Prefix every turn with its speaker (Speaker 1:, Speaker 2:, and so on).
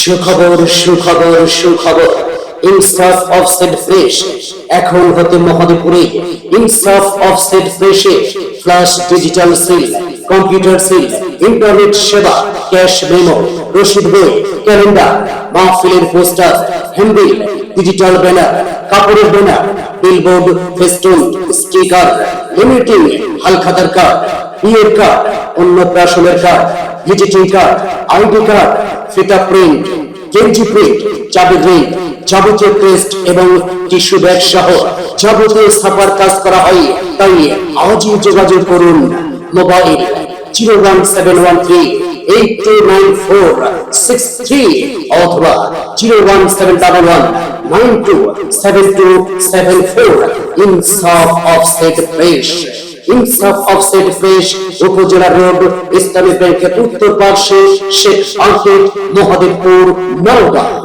Speaker 1: সুখবর সুখবর সুখবর ইনসাফ অফসেট ফ্রেশ এখন হতে মহাদেবপুরে ইনসাফ অফসেট ফ্রেশে flash digital seal, computer seal, internet সেবা, ক্যাশ মেমো, রসিদ বই, ক্যালেন্ডার, মাহফিলের পোস্টার, হ্যান্ডবিল, ডিজিটাল ব্যানার, কাপড়ের banner, billboard, festoon, sticker, laminating, হালখাতার কার্ড, বিয়ের কার্ড, অন্নপ্রাশনের card, visiting card, ID card, ফিতা প্রিন্ট, গেঞ্জি প্রিন্ট, চাবি রিং, যাবতীয় টেস্ট এবং টিস্যু ব্যাগ সহ যাবতীয় ছাপার কাজ করা হয়। তাই আজই যোগাযোগ করুন মোবাইল 01713829463 অথবা 01711927274। ইনসাফ অফসেট ফ্রেশ, ইনসাফ অফসেট ফ্রেশ, উপজেলা রোড, ইসলামী ব্যাংকের উত্তর পার্শ্বে, শেখ মার্কেট, মহাদেবপুর, নওগাঁ।